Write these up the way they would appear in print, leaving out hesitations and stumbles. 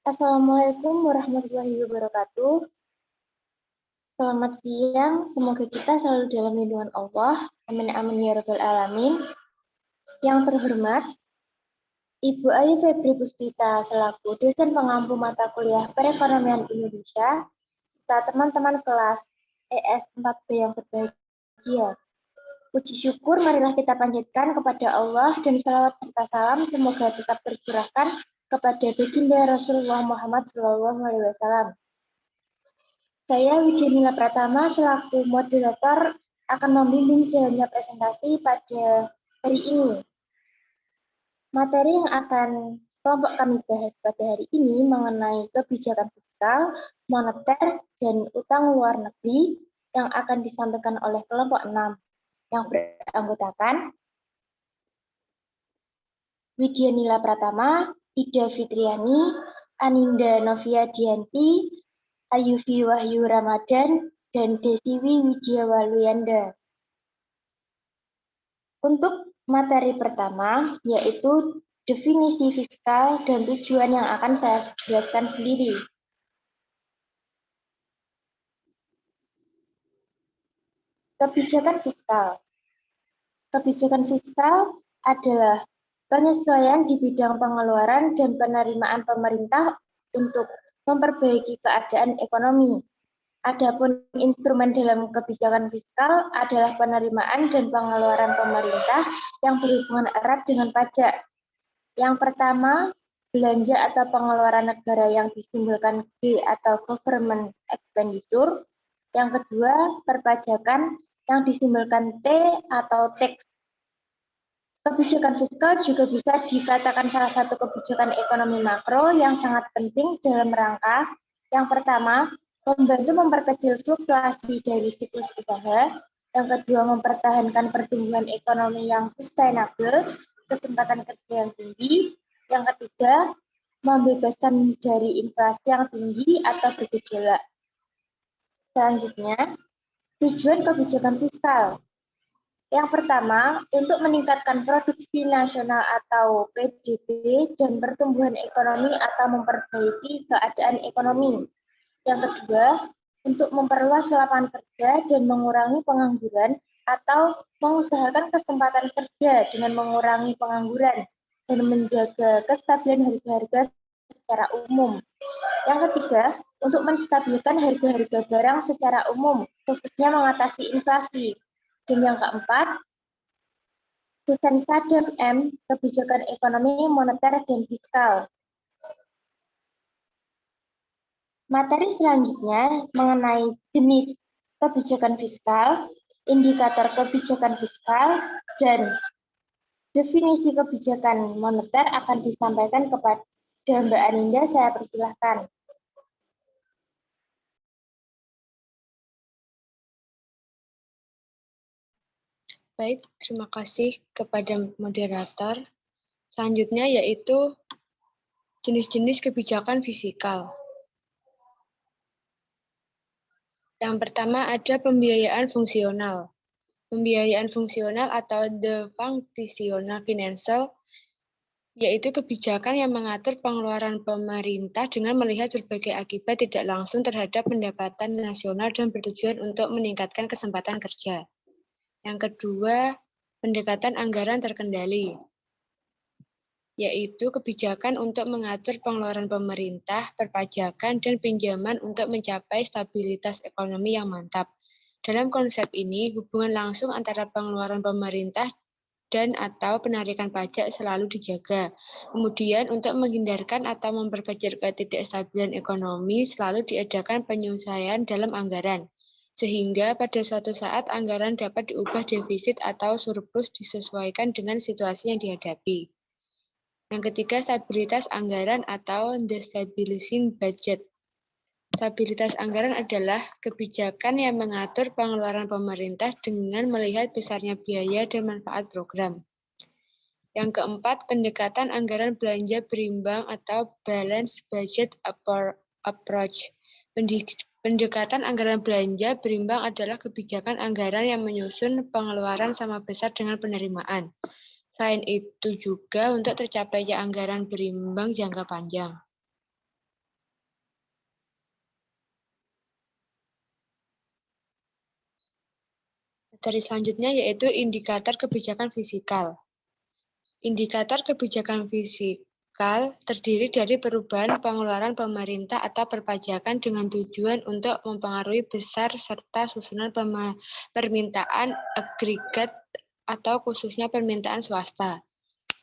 Assalamualaikum warahmatullahi wabarakatuh. Selamat siang, semoga kita selalu dalam lindungan Allah. Amin amin ya rabbal alamin. Yang terhormat, Ibu Ayu Febri Puspita selaku dosen pengampu mata kuliah Perekonomian Indonesia, serta teman-teman kelas ES 4B yang berbahagia. Puji syukur marilah kita panjatkan kepada Allah dan salawat serta salam semoga tetap tercurahkan kepada baginda Rasulullah Muhammad SAW. Saya Widya Pratama selaku moderator akan membimbing jalannya presentasi pada hari ini. Materi yang akan kelompok kami bahas pada hari ini mengenai kebijakan fiskal, moneter, dan utang luar negeri yang akan disampaikan oleh kelompok 6 yang beranggotakan Widya Nila Pratama, Ida Fitriani, Aninda Novia Dianti, Ayuvi Wahyu Ramadan, dan Desiwi Widya Waluyanda. Untuk materi pertama, yaitu definisi fiskal dan tujuan yang akan saya jelaskan sendiri. Kebijakan fiskal. Kebijakan fiskal adalah penyesuaian di bidang pengeluaran dan penerimaan pemerintah untuk memperbaiki keadaan ekonomi. Adapun instrumen dalam kebijakan fiskal adalah penerimaan dan pengeluaran pemerintah yang berhubungan erat dengan pajak. Yang pertama, belanja atau pengeluaran negara yang disimpulkan G atau government expenditure. Yang kedua, perpajakan yang disimpulkan T atau tax. Kebijakan fiskal juga bisa dikatakan salah satu kebijakan ekonomi makro yang sangat penting dalam rangka yang pertama, membantu memperkecil fluktuasi dari siklus usaha. Yang kedua, mempertahankan pertumbuhan ekonomi yang sustainable, kesempatan kerja yang tinggi. Yang ketiga, membebaskan dari inflasi yang tinggi atau bergejolak. Selanjutnya, tujuan kebijakan fiskal. Yang pertama, untuk meningkatkan produksi nasional atau PDB dan pertumbuhan ekonomi atau memperbaiki keadaan ekonomi. Yang kedua, untuk memperluas lapangan kerja dan mengurangi pengangguran atau mengusahakan kesempatan kerja dengan mengurangi pengangguran dan menjaga kestabilan harga-harga secara umum. Yang ketiga, untuk menstabilkan harga-harga barang secara umum, khususnya mengatasi inflasi. Dan yang keempat, Husain Saddam M. Kebijakan Ekonomi, Moneter, dan Fiskal. Materi selanjutnya mengenai jenis kebijakan fiskal, indikator kebijakan fiskal, dan definisi kebijakan moneter akan disampaikan kepada Mbak Aninda. Saya persilahkan. Baik, terima kasih kepada moderator. Selanjutnya yaitu jenis-jenis kebijakan fiskal. Yang pertama ada pembiayaan fungsional. Pembiayaan fungsional atau the functional financial yaitu kebijakan yang mengatur pengeluaran pemerintah dengan melihat berbagai akibat tidak langsung terhadap pendapatan nasional dan bertujuan untuk meningkatkan kesempatan kerja. Yang kedua, pendekatan anggaran terkendali, yaitu kebijakan untuk mengatur pengeluaran pemerintah, perpajakan, dan pinjaman untuk mencapai stabilitas ekonomi yang mantap. Dalam konsep ini, hubungan langsung antara pengeluaran pemerintah dan atau penarikan pajak selalu dijaga. Kemudian, untuk menghindarkan atau memperkecil ketidakstabilan ekonomi, selalu diadakan penyesuaian dalam anggaran, sehingga pada suatu saat anggaran dapat diubah defisit atau surplus disesuaikan dengan situasi yang dihadapi. Yang ketiga, stabilitas anggaran atau the stabilizing budget. Stabilitas anggaran adalah kebijakan yang mengatur pengeluaran pemerintah dengan melihat besarnya biaya dan manfaat program. Yang keempat, pendekatan anggaran belanja berimbang atau balanced budget approach. Pendekatan anggaran belanja berimbang adalah kebijakan anggaran yang menyusun pengeluaran sama besar dengan penerimaan. Selain itu juga untuk tercapainya anggaran berimbang jangka panjang. Materi selanjutnya yaitu indikator kebijakan fiskal. Indikator kebijakan fiskal terdiri dari perubahan pengeluaran pemerintah atau perpajakan dengan tujuan untuk mempengaruhi besar serta susunan permintaan agregat atau khususnya permintaan swasta.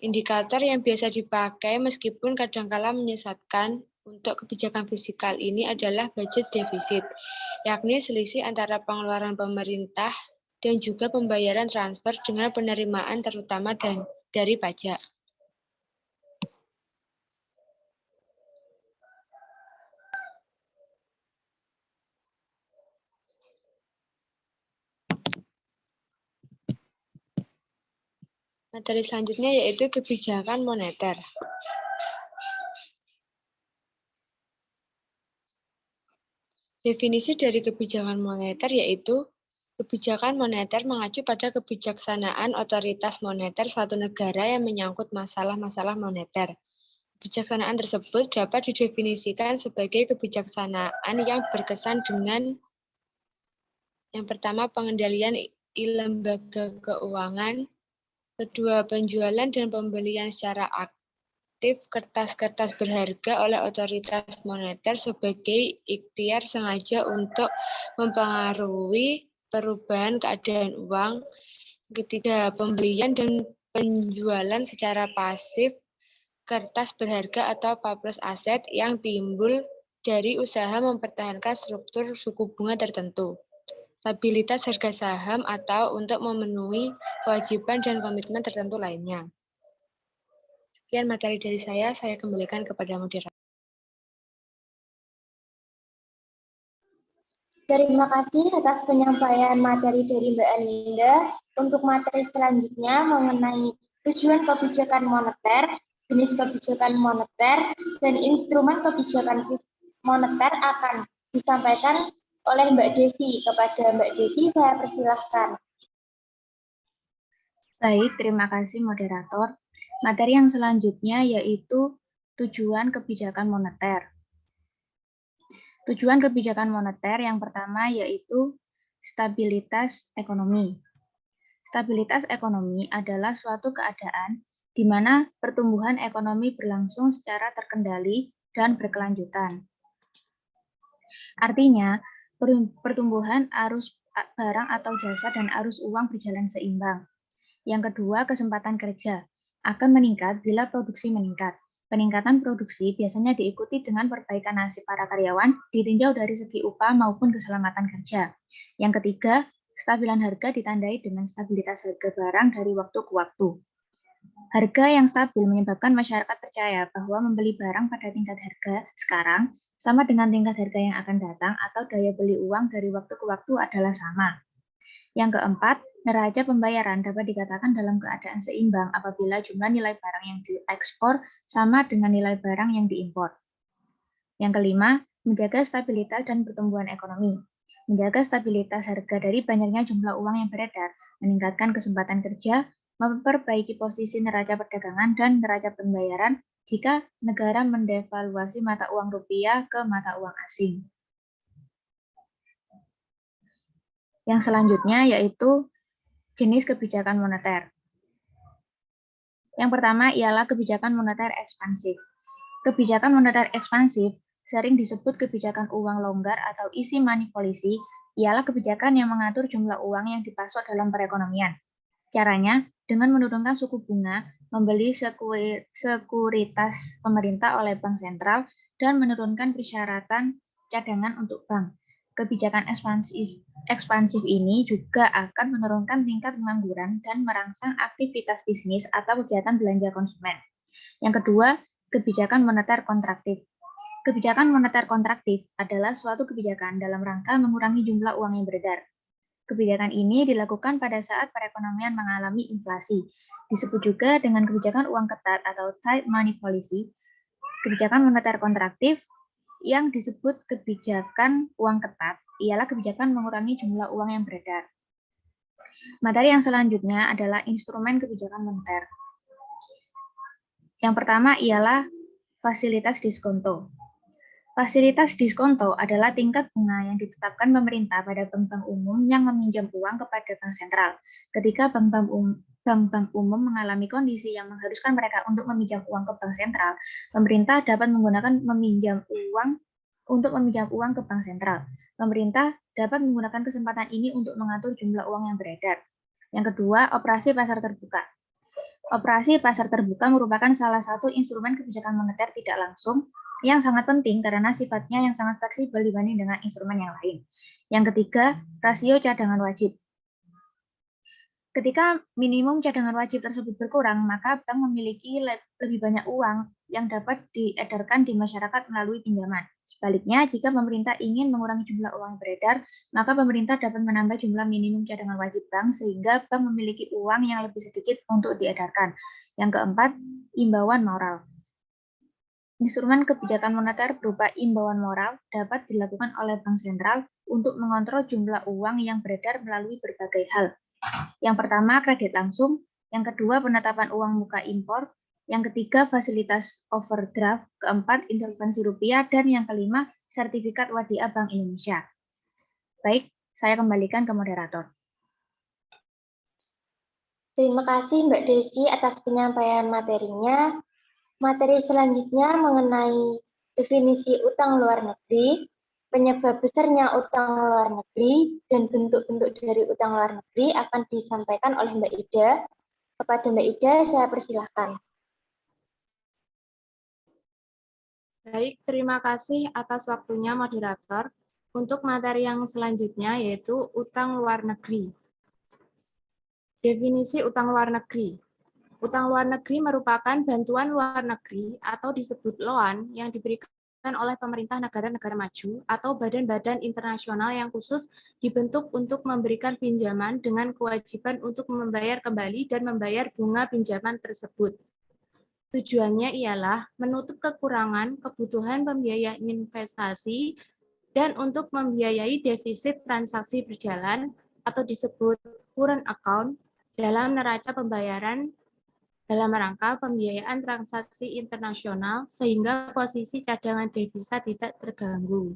Indikator yang biasa dipakai meskipun kadangkala menyesatkan untuk kebijakan fiskal ini adalah budget defisit, yakni selisih antara pengeluaran pemerintah dan juga pembayaran transfer dengan penerimaan terutama dari pajak. Materi selanjutnya yaitu kebijakan moneter. Definisi dari kebijakan moneter yaitu kebijakan moneter mengacu pada kebijaksanaan otoritas moneter suatu negara yang menyangkut masalah-masalah moneter. Kebijaksanaan tersebut dapat didefinisikan sebagai kebijaksanaan yang berkesan dengan yang pertama pengendalian lembaga keuangan, kedua penjualan dan pembelian secara aktif kertas-kertas berharga oleh otoritas moneter sebagai ikhtiar sengaja untuk mempengaruhi perubahan keadaan uang. Ketiga, pembelian dan penjualan secara pasif kertas berharga atau papers aset yang timbul dari usaha mempertahankan struktur suku bunga tertentu, stabilitas harga saham atau untuk memenuhi kewajiban dan komitmen tertentu lainnya. Sekian materi dari saya kembalikan kepada moderator. Terima kasih atas penyampaian materi dari Mbak Aninda. Untuk materi selanjutnya mengenai tujuan kebijakan moneter, jenis kebijakan moneter, dan instrumen kebijakan moneter akan disampaikan oleh Mbak Desi. Kepada Mbak Desi, saya persilahkan. Baik, terima kasih moderator. Materi yang selanjutnya yaitu tujuan kebijakan moneter. Tujuan kebijakan moneter yang pertama yaitu stabilitas ekonomi. Stabilitas ekonomi adalah suatu keadaan di mana pertumbuhan ekonomi berlangsung secara terkendali dan berkelanjutan. Artinya, pertumbuhan arus barang atau jasa dan arus uang berjalan seimbang. Yang kedua, kesempatan kerja akan meningkat bila produksi meningkat. Peningkatan produksi biasanya diikuti dengan perbaikan nasib para karyawan, ditinjau dari segi upah maupun keselamatan kerja. Yang ketiga, kestabilan harga ditandai dengan stabilitas harga barang dari waktu ke waktu. Harga yang stabil menyebabkan masyarakat percaya bahwa membeli barang pada tingkat harga sekarang sama dengan tingkat harga yang akan datang atau daya beli uang dari waktu ke waktu adalah sama. Yang keempat, neraca pembayaran dapat dikatakan dalam keadaan seimbang apabila jumlah nilai barang yang diekspor sama dengan nilai barang yang diimpor. Yang kelima, menjaga stabilitas dan pertumbuhan ekonomi. Menjaga stabilitas harga dari banyaknya jumlah uang yang beredar, meningkatkan kesempatan kerja, memperbaiki posisi neraca perdagangan dan neraca pembayaran jika negara mendevaluasi mata uang rupiah ke mata uang asing. Yang selanjutnya yaitu jenis kebijakan moneter. Yang pertama ialah kebijakan moneter ekspansif. Kebijakan moneter ekspansif sering disebut kebijakan uang longgar atau easy money policy, ialah kebijakan yang mengatur jumlah uang yang dipasok dalam perekonomian. Caranya dengan menurunkan suku bunga, membeli sekuritas pemerintah oleh bank sentral, dan menurunkan persyaratan cadangan untuk bank. Kebijakan ekspansif ini juga akan menurunkan tingkat pengangguran dan merangsang aktivitas bisnis atau kegiatan belanja konsumen. Yang kedua, kebijakan moneter kontraktif. Kebijakan moneter kontraktif adalah suatu kebijakan dalam rangka mengurangi jumlah uang yang beredar. Kebijakan ini dilakukan pada saat perekonomian mengalami inflasi. Disebut juga dengan kebijakan uang ketat atau tight money policy. Kebijakan moneter kontraktif yang disebut kebijakan uang ketat ialah kebijakan mengurangi jumlah uang yang beredar. Materi yang selanjutnya adalah instrumen kebijakan moneter. Yang pertama ialah fasilitas diskonto. Fasilitas diskonto adalah tingkat bunga yang ditetapkan pemerintah pada bank-bank umum yang meminjam uang kepada bank sentral. Ketika bank-bank umum mengalami kondisi yang mengharuskan mereka untuk meminjam uang ke bank sentral, pemerintah dapat menggunakan meminjam uang ke bank sentral. Pemerintah dapat menggunakan kesempatan ini untuk mengatur jumlah uang yang beredar. Yang kedua, operasi pasar terbuka. Operasi pasar terbuka merupakan salah satu instrumen kebijakan moneter tidak langsung yang sangat penting karena sifatnya yang sangat fleksibel dibanding dengan instrumen yang lain. Yang ketiga, rasio cadangan wajib. Ketika minimum cadangan wajib tersebut berkurang, maka bank memiliki lebih banyak uang yang dapat diedarkan di masyarakat melalui pinjaman. Sebaliknya, jika pemerintah ingin mengurangi jumlah uang yang beredar, maka pemerintah dapat menambah jumlah minimum cadangan wajib bank sehingga bank memiliki uang yang lebih sedikit untuk diedarkan. Yang keempat, imbauan moral. Instrumen kebijakan moneter berupa imbauan moral dapat dilakukan oleh bank sentral untuk mengontrol jumlah uang yang beredar melalui berbagai hal. Yang pertama, kredit langsung. Yang kedua, penetapan uang muka impor. Yang ketiga, fasilitas overdraft. Keempat, intervensi rupiah. Dan yang kelima, sertifikat wadiah Bank Indonesia. Baik, saya kembalikan ke moderator. Terima kasih Mbak Desi atas penyampaian materinya. Materi selanjutnya mengenai definisi utang luar negeri, penyebab besarnya utang luar negeri, dan bentuk-bentuk dari utang luar negeri akan disampaikan oleh Mbak Ida. Kepada Mbak Ida, saya persilahkan. Baik, terima kasih atas waktunya moderator. Untuk materi yang selanjutnya yaitu utang luar negeri. Definisi utang luar negeri. Utang luar negeri merupakan bantuan luar negeri atau disebut loan yang diberikan oleh pemerintah negara-negara maju atau badan-badan internasional yang khusus dibentuk untuk memberikan pinjaman dengan kewajiban untuk membayar kembali dan membayar bunga pinjaman tersebut. Tujuannya ialah menutup kekurangan kebutuhan pembiayaan investasi dan untuk membiayai defisit transaksi berjalan atau disebut current account dalam neraca pembayaran dalam rangka pembiayaan transaksi internasional sehingga posisi cadangan devisa tidak terganggu.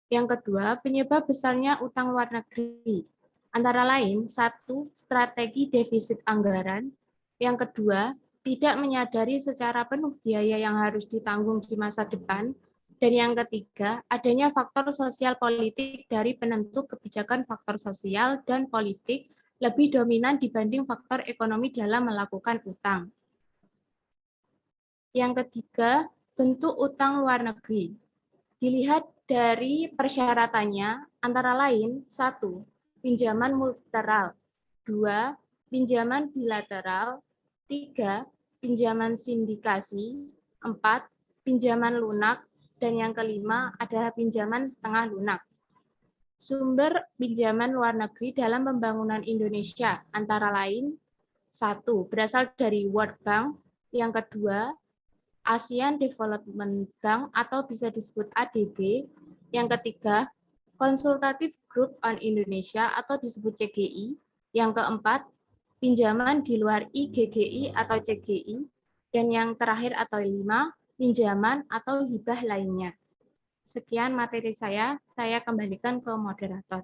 Yang kedua, penyebab besarnya utang luar negeri. Antara lain, satu, strategi defisit anggaran. Yang kedua, tidak menyadari secara penuh biaya yang harus ditanggung di masa depan. Dan yang ketiga, adanya faktor sosial politik dari penentu kebijakan faktor sosial dan politik lebih dominan dibanding faktor ekonomi dalam melakukan utang. Yang ketiga, bentuk utang luar negeri. Dilihat dari persyaratannya, antara lain, 1. Pinjaman multilateral, 2. Pinjaman bilateral, 3. Pinjaman sindikasi, 4. Pinjaman lunak, dan yang kelima adalah pinjaman setengah lunak. Sumber pinjaman luar negeri dalam pembangunan Indonesia antara lain 1. Berasal dari World Bank, yang kedua ASEAN Development Bank atau bisa disebut ADB, yang ketiga Consultative Group on Indonesia atau disebut CGI, yang keempat pinjaman di luar IGGI atau CGI, dan yang terakhir atau 5 pinjaman atau hibah lainnya. Sekian materi saya kembalikan ke moderator.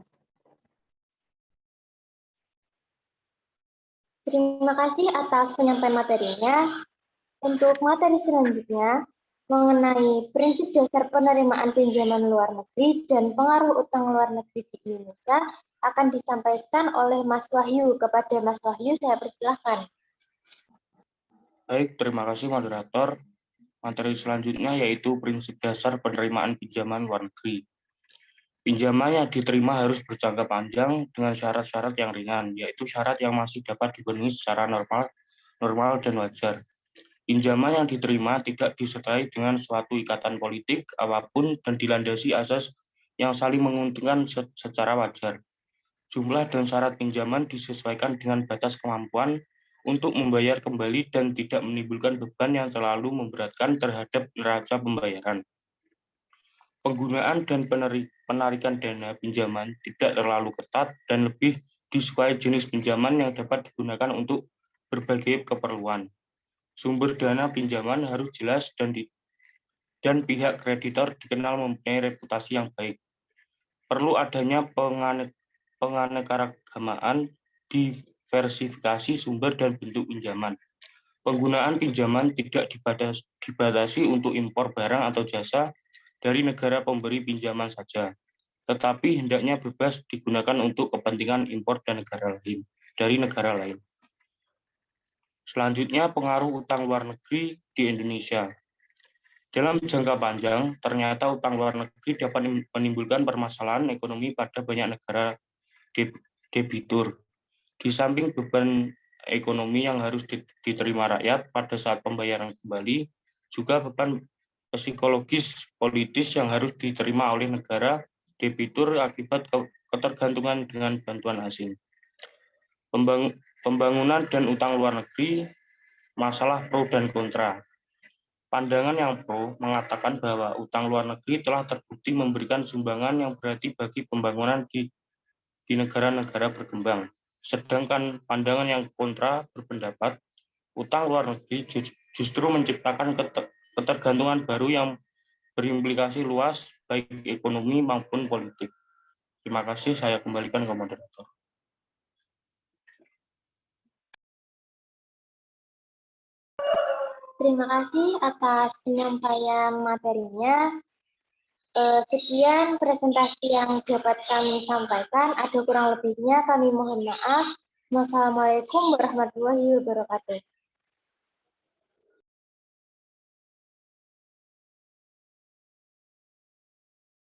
Terima kasih atas penyampaian materinya. Untuk materi selanjutnya, mengenai prinsip dasar penerimaan pinjaman luar negeri dan pengaruh utang luar negeri di Indonesia, akan disampaikan oleh Mas Wahyu. Kepada Mas Wahyu, saya persilahkan. Baik, terima kasih moderator. Materi selanjutnya yaitu prinsip dasar penerimaan pinjaman luar negeri. Pinjaman yang diterima harus berjangka panjang dengan syarat-syarat yang ringan, yaitu syarat yang masih dapat dipenuhi secara normal dan wajar. Pinjaman yang diterima tidak disertai dengan suatu ikatan politik apapun dan dilandasi asas yang saling menguntungkan secara wajar. Jumlah dan syarat pinjaman disesuaikan dengan batas kemampuan untuk membayar kembali dan tidak menimbulkan beban yang terlalu memberatkan terhadap neraca pembayaran. Penggunaan dan penarikan dana pinjaman tidak terlalu ketat dan lebih disukai jenis pinjaman yang dapat digunakan untuk berbagai keperluan. Sumber dana pinjaman harus jelas dan pihak kreditor dikenal mempunyai reputasi yang baik. Perlu adanya penganekaragamaan, diversifikasi sumber dan bentuk pinjaman. Penggunaan pinjaman tidak dibatasi untuk impor barang atau jasa dari negara pemberi pinjaman saja, tetapi hendaknya bebas digunakan untuk kepentingan impor dari negara lain. Selanjutnya, pengaruh utang luar negeri di Indonesia. Dalam jangka panjang, ternyata utang luar negeri dapat menimbulkan permasalahan ekonomi pada banyak negara debitur. Di samping beban ekonomi yang harus diterima rakyat pada saat pembayaran kembali, juga beban psikologis politis yang harus diterima oleh negara debitur akibat ketergantungan dengan bantuan asing. Pembangunan dan utang luar negeri, masalah pro dan kontra. Pandangan yang pro mengatakan bahwa utang luar negeri telah terbukti memberikan sumbangan yang berarti bagi pembangunan di negara-negara berkembang. Sedangkan pandangan yang kontra berpendapat utang luar negeri justru menciptakan ketergantungan baru yang berimplikasi luas baik ekonomi maupun politik. Terima kasih, saya kembalikan ke moderator. Terima kasih atas penyampaian materinya. Sekian presentasi yang dapat kami sampaikan. Ada kurang lebihnya kami mohon maaf. Wassalamualaikum warahmatullahi wabarakatuh.